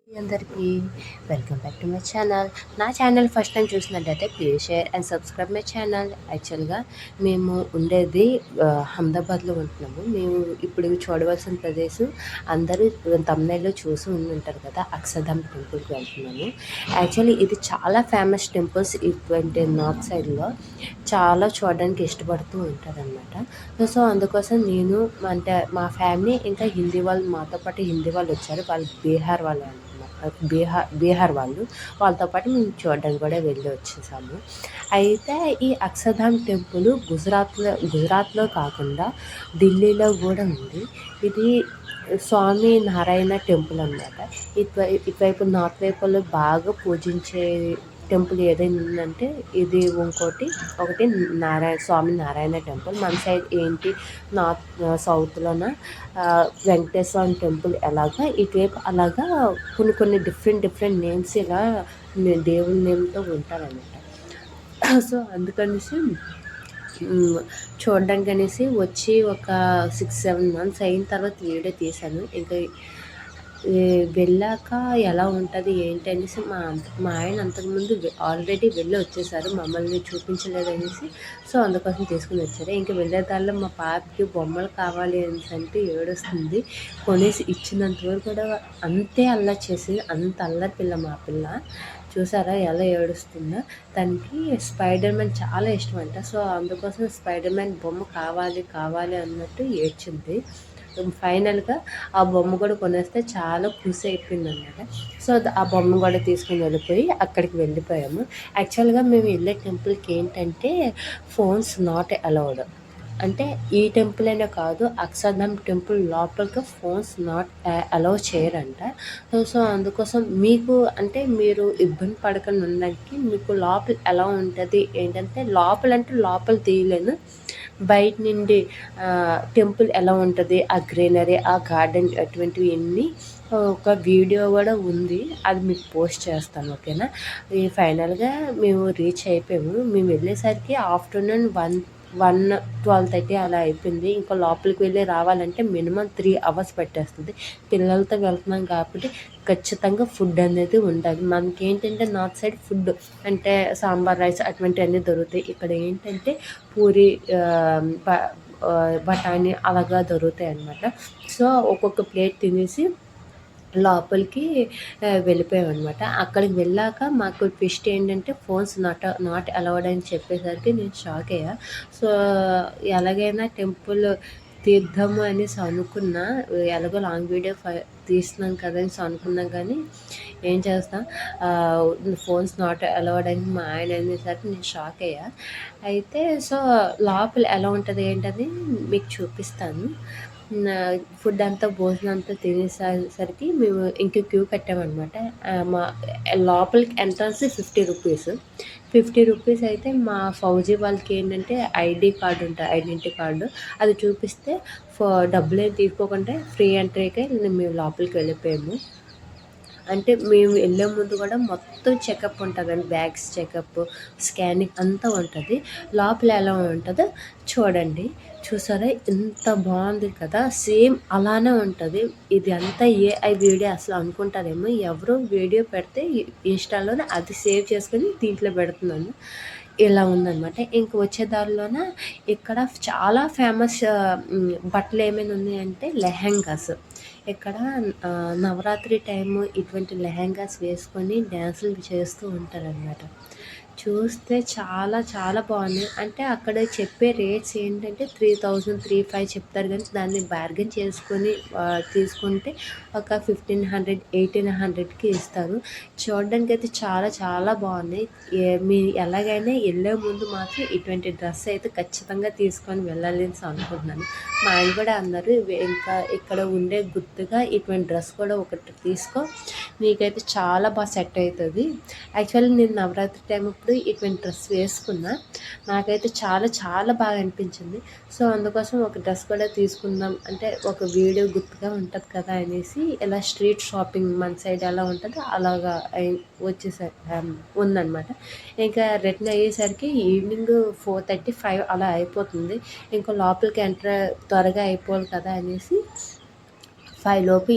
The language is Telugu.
అందరికీ welcome back to my channel. నా ఛానల్ ఫస్ట్ టైం చూసినట్టయితే please share and subscribe my channel. యాక్చువల్గా మేము ఉండేది అహ్మదాబాద్లో ఉంటున్నాము. మేము ఇప్పుడు చూడవలసిన ప్రదేశం అందరూ తమిళలో చూసి ఉంటారు కదా, అక్షర్ధామ్ టెంపుల్కి వెళ్తున్నాము. యాక్చువల్లీ ఇది చాలా ఫేమస్ టెంపుల్స్ ఇటువంటి నార్త్ సైడ్లో చాలా చూడడానికి ఇష్టపడుతూ ఉంటారనమాట. సో అందుకోసం నేను అంటే మా ఫ్యామిలీ ఇంకా హిందీ వాళ్ళు, మాతో పాటు హిందీ వాళ్ళు వచ్చారు. వాళ్ళు బీహార్ వాళ్ళు అనమాట. బీహార్ వాళ్ళు, వాళ్ళతో పాటు మేము చూడడానికి కూడా వెళ్ళి వచ్చేసాము. అయితే ఈ అక్షర్ధామ్ టెంపుల్ గుజరాత్లో కాకుండా ఢిల్లీలో కూడా ఉంది. ఇది స్వామి నారాయణ టెంపుల్ అనమాట. ఇటువైపు నార్త్ వైపులో బాగా పూజించే టెంపుల్ ఏదైనా ఉందంటే ఇది ఒకటి స్వామి నారాయణ టెంపుల్. మన సైడ్ ఏంటి నార్త్ సౌత్లోన వెంకటేశ్వర స్వామి టెంపుల్ ఎలాగా ఇటువైపు అలాగా కొన్ని డిఫరెంట్ నేమ్స్ ఇలా దేవుని నేమ్తో ఉంటారన్నమాట. సో అందుకనేసి చూడడానికి అనేసి వచ్చి ఒక 6-7 months అయిన తర్వాత వీడియో తీశాను. ఇంకా వెళ్ళాక ఎలా ఉంటుంది ఏంటి అనేసి మా ఆయన అంతకుముందు ఆల్రెడీ వెళ్ళి వచ్చేసారు, మమ్మల్ని చూపించలేదనేసి. సో అందుకోసం తీసుకుని వచ్చారు. ఇంకా వెళ్ళేదాల్లో మా పాపకి బొమ్మలు కావాలి అనేసి అంటే ఏడుస్తుంది. కొనేసి ఇచ్చినంత వరకు కూడా అంతే అల్లరి చేసింది. అంత అల్లరి పిల్ల మా పిల్ల. చూసారా ఎలా ఏడుస్తుందో. తనకి స్పైడర్ మ్యాన్ చాలా ఇష్టం అంట. సో అందుకోసం స్పైడర్ మ్యాన్ బొమ్మ కావాలి అన్నట్టు ఏడ్చింది. ఫైనల్గా ఆ బొమ్మ కూడా కొనేస్తే చాలా ఖుషి అయిపోయింది అనమాట. సో ఆ బొమ్మ కూడా తీసుకుని అక్కడికి వెళ్ళిపోయాము. యాక్చువల్గా మేము వెళ్ళే టెంపుల్కి ఏంటంటే ఫోన్స్ నాట్ అలౌడ్. అంటే ఈ టెంపుల్ అనే కాదు, అక్షర్ధామ్ టెంపుల్ లోపలికి ఫోన్స్ నాట్ అలౌ చేయరంట. సో అందుకోసం మీకు అంటే మీరు ఇబ్బంది పడకుండా ఉండడానికి మీకు లోపల ఎలా ఉంటుంది ఏంటంటే లోపల తీయలేను, బయట నుండి టెంపుల్ ఎలా ఉంటుంది, ఆ గ్రీనరీ, ఆ గార్డెన్ అటువంటివి అన్నీ ఒక వీడియో కూడా ఉంది. అది మీకు పోస్ట్ చేస్తాను, ఓకేనా. ఈ ఫైనల్గా మేము రీచ్ అయిపోయాము. మేము వెళ్ళేసరికి ఆఫ్టర్నూన్ 12:30 అలా అయిపోయింది. ఇంకా లోపలికి వెళ్ళి రావాలంటే మినిమం 3 hours పట్టేస్తుంది. పిల్లలతో వెళ్తున్నాం కాబట్టి ఖచ్చితంగా ఫుడ్ అనేది ఉండాలి. మనకి ఏంటంటే నార్త్ సైడ్ ఫుడ్ అంటే సాంబార్ రైస్ అటువంటివన్నీ దొరుకుతాయి. ఇక్కడ ఏంటంటే పూరి, బఠానీ అలాగా దొరుకుతాయి అన్నమాట. సో ఒక్కొక్క ప్లేట్ తినేసి లోపలికి వెళ్ళిపోయామన్నమాట. అక్కడికి వెళ్ళాక మాకు ట్విస్ట్ ఏంటంటే ఫోన్స్ నాట్ అలౌడ్ అని చెప్పేసరికి నేను షాక్ అయ్యా. సో ఎలాగైనా టెంపుల్ తీద్దాము అనేసి అనుకున్నా, ఎలాగో లాంగ్ వీడియో తీస్తున్నాం కదా అనేసి అనుకున్నాం. కానీ ఏం చేస్తాం, ఫోన్స్ నాట్ అలౌడ్ అని మా ఆయన అనేసరికి నేను షాక్ అయ్యా. అయితే సో లోపల ఎలా ఉంటుంది ఏంటని మీకు చూపిస్తాను. ఫుడ్ అంతా భోజనం అంతా తినేసరికి మేము ఇంక క్యూ కట్టామన్నమాట. మా లోపలికి ఎంట్రన్స్ 50 రూపీస్. 50 రూపీస్ అయితే మా ఫౌజీ వాళ్ళకి ఏంటంటే ఐడెంటిటీ కార్డు అది చూపిస్తే డబ్బులు ఏం తీసుకోకుండా ఫ్రీ ఎంట్రీకే మేము లోపలికి వెళ్ళిపోయాము. అంటే మేము వెళ్ళే ముందు కూడా మొత్తం చెకప్ ఉంటుందండి, బ్యాగ్స్ చెకప్, స్కానింగ్ అంతా ఉంటుంది. లోపల ఎలా ఉంటుందో చూడండి. చూసారా ఎంత బాగుంది కదా, సేమ్ అలానే ఉంటుంది. ఇది అంతా ఏఐ వీడియో అసలు అనుకుంటారేమో, ఎవరో వీడియో పెడితే ఇన్స్టాలోనే అది సేవ్ చేసుకొని దీంట్లో పెడుతున్నాను. ఇలా ఉందన్నమాట. ఇంక వచ్చే దారిలోన ఇక్కడ చాలా ఫేమస్ బట్టలు ఏమైనా ఉన్నాయంటే లెహెంగాస్. ఇక్కడ నవరాత్రి టైము ఇటువంటి లెహెంగాస్ వేసుకొని డ్యాన్సులు చేస్తూ ఉంటారనమాట. చూస్తే చాలా చాలా బాగున్నాయి. అంటే అక్కడ చెప్పే రేట్స్ ఏంటంటే 3000, 3500 చెప్తారు. కానీ దాన్ని బార్గెన్ చేసుకొని తీసుకుంటే ఒక 1500, 1800కి ఇస్తారు. చూడడానికి అయితే చాలా చాలా బాగున్నాయి. మీ ఎలాగైనా వెళ్ళే ముందు మాత్రం ఇటువంటి డ్రెస్ అయితే ఖచ్చితంగా తీసుకొని వెళ్ళాలి అని అనుకుంటున్నాను. మా ఆయన కూడా అన్నారు, ఇంకా ఇక్కడ ఉండే గుర్తుగా ఇటువంటి డ్రెస్ కూడా ఒకటి తీసుకో, నీకైతే చాలా బాగా సెట్ అవుతుంది. యాక్చువల్లీ నేను నవరాత్రి టైం ఇప్పుడు ఇటువంటి డ్రెస్ వేసుకున్నా, నాకైతే చాలా చాలా బాగా అనిపించింది. సో అందుకోసం ఒక డ్రెస్ కూడా తీసుకుందాం అంటే ఒక వీడియో గుర్తుగా ఉంటుంది కదా అనేసి ఇలా స్ట్రీట్ షాపింగ్ మన సైడ్ ఎలా ఉంటుందో అలాగా ఉందన్నమాట. ఇంకా రిటర్న్ అయ్యేసరికి ఈవినింగ్ 4:30, 5 అలా అయిపోతుంది. ఇంకా లోపలికి త్వరగా అయిపోవాలి కదా అనేసి 5 లోపు